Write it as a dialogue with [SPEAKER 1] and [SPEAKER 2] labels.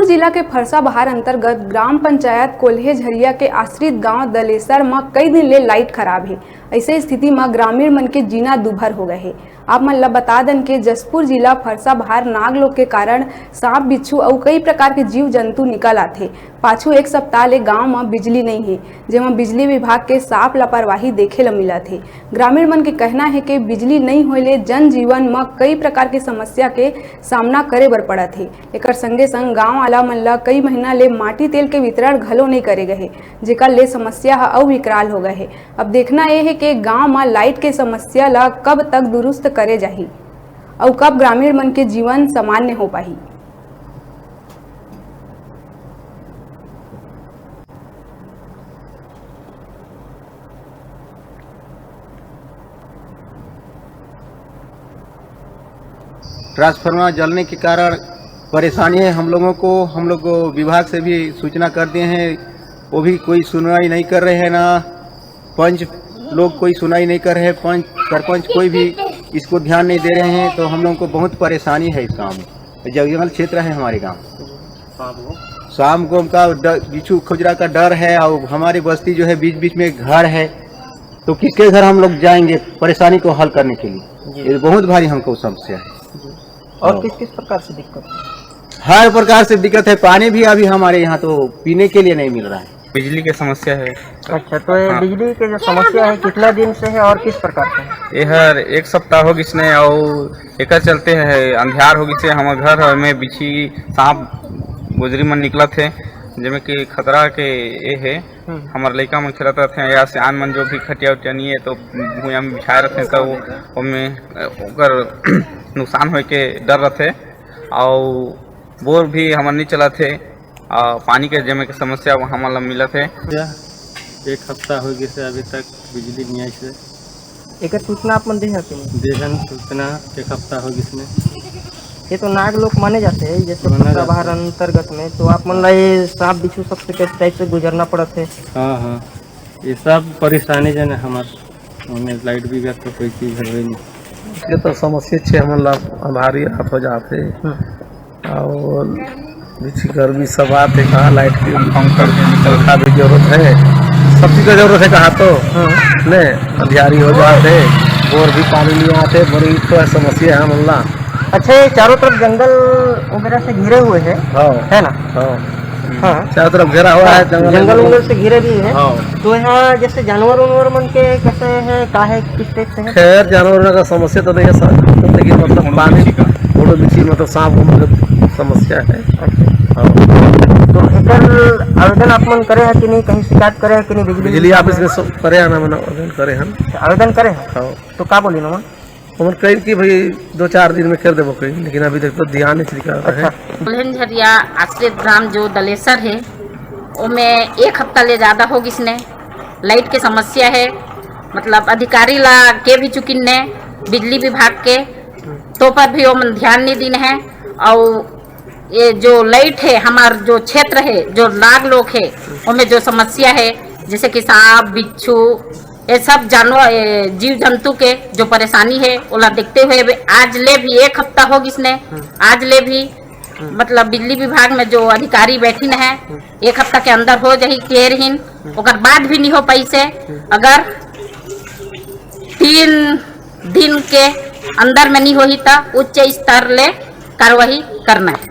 [SPEAKER 1] जिला के फरसाबहार अंतर्गत ग्राम पंचायत कोल्हे झरिया के आश्रित गांव दलेसर में कई दिन ले लाइट खराब है। ऐसे स्थिति में ग्रामीण मन के जीना दुभर हो गए है। आप मन ला बता दें कि जसपुर जिला फरसाबहार नागलोक के कारण सांप बिच्छू और कई प्रकार के जीव जंतु निकल आते। पाछू एक सप्ताह ले गांव में बिजली नहीं है, जेमा बिजली विभाग के साफ लापरवाही देखे ला मिला थे। ग्रामीण मन के कहना है कि बिजली नहीं होले जनजीवन में कई प्रकार के समस्या के सामना करे बर पड़ा थे। एकर संगे संग गांव वाला मन ला कई महीना ले माटी तेल के वितरण घलो नहीं करे गए, जेकर ले समस्या अउ विकराल हो गए है। अब देखना यह है कि गांव में लाइट के समस्या ला कब तक दुरुस्त करे जाही और कब ग्रामीण मन के जीवन सामान्य हो पाही।
[SPEAKER 2] ट्रांसफार्मर जलने के कारण परेशानी है हम लोगों को। हम लोग विभाग से भी सूचना कर दिए हैं, वो भी कोई सुनवाई नहीं कर रहे हैं। ना पंच लोग कोई सुनवाई नहीं कर रहे हैं, पंच सरपंच कोई भी इसको ध्यान नहीं दे रहे हैं। तो हम लोगों को बहुत परेशानी है इस गाँव में। जंगल क्षेत्र है हमारे गाँव। शाम को उनका बिच्छू खुजरा का डर है और हमारी बस्ती जो है बीच बीच में घर है, तो किसके घर हम लोग जाएंगे परेशानी को हल करने के लिए। ये बहुत भारी हमको समस्या है।
[SPEAKER 3] और किस किस प्रकार से दिक्कत है?
[SPEAKER 2] हर प्रकार से दिक्कत है। पानी भी अभी हमारे यहाँ तो पीने के लिए नहीं मिल रहा है।
[SPEAKER 4] बिजली की समस्या है।
[SPEAKER 3] अच्छा, तो ये बिजली के जो समस्या है कितना दिन से है और किस प्रकार से है?
[SPEAKER 4] ये हर एक सप्ताह हो गिसने और एक चलते है अंधियार हो गिसे। हमारे घर में बिछी सांप गुजरी मन निकला थे, जिसमें कि खतरा के ये है। हमारे लड़का मन खेलते रहते या सियान मन जो भी खटिया उटिया नहीं है तो भूया में बिछाए रहते तो ओकर नुकसान हो के डर रहते। और बोर भी हमारे नहीं चला थे। पानी के जमे के समस्या हमारा मिला थे।
[SPEAKER 2] एक हफ्ता हो गया अभी तक बिजली नहीं आई से।
[SPEAKER 3] एक सूचना आप मन देहन
[SPEAKER 2] सूचना एक हफ्ता हो गया।
[SPEAKER 3] ये तो नाग लोग माने जाते हैं जैसे फरसाबहार अंतर्गत में, तो आप मन ला ये सांप बिच्छू सबसे किस टाइप से गुजरना पड़ा थे?
[SPEAKER 2] हाँ, ये सब परेशानी जन हमारे लाइट भी गया तो कोई चीज़ है नहीं।
[SPEAKER 5] इसके तो समस्या छे हमला भारी रात हो जाते और बिछी घर भी सब आते। कहाँ लाइट की पंखा का भी जरूरत है, सब चीज़ का जरूरत है। कहाँ तो ने अंधियारी हो जाते, बोर भी पानी नहीं आते, बड़ी तो समस्या है हमला।
[SPEAKER 3] अच्छा, ये चारों तरफ जंगल वगैरह से घिरे हुए हैं, है ना? हाँ,
[SPEAKER 5] चारों तरफ घेरा हुआ है,
[SPEAKER 3] जंगल से घिरे भी है। तो यहाँ जैसे जानवर उनवर मन के कैसे है, का है, किस टाइप से है?
[SPEAKER 5] खैर जानवर का समस्या तो नहीं है सर, लेकिन मतलब पानी फोटो बिछी मतलब सांप समस्या है।
[SPEAKER 3] तो एकर आवेदन आप मन करे है कि नहीं, कहीं शिकायत करे है कि नहीं?
[SPEAKER 5] बिजली ऑफिस में करे हैं ना, आवेदन करे हैं।
[SPEAKER 3] आवेदन करे हैं तो का बोली ना
[SPEAKER 5] उम्र कही कि भाई 2-4 दिन में कर देवो कहीं, लेकिन अभी तक तो ध्यान नहीं दिखा है।
[SPEAKER 6] कोल्हे झरिया आश्रित ग्राम जो दलेसर है उसमें एक हफ्ता ले ज़्यादा हो गिसने लाइट के समस्या है। मतलब अधिकारी ला के भी चुकिन ने बिजली विभाग के तो पर भी वो ध्यान नहीं दिन है। और ये जो लाइट है हमार जो क्षेत्र है जो नाग लोग है उनमें जो समस्या है जैसे कि सांप बिच्छू ये सब जानवर जीव जंतु के जो परेशानी है ओला देखते हुए आज ले भी एक हफ्ता हो गिसने आज ले भी मतलब बिजली विभाग में जो अधिकारी बैठी न है एक हफ्ता के अंदर हो जाही क्लियर ही ओकर बाद भी नहीं हो पाई से। अगर 3 दिन के अंदर में नहीं होही तो उच्च स्तर ले कार्रवाई करना है।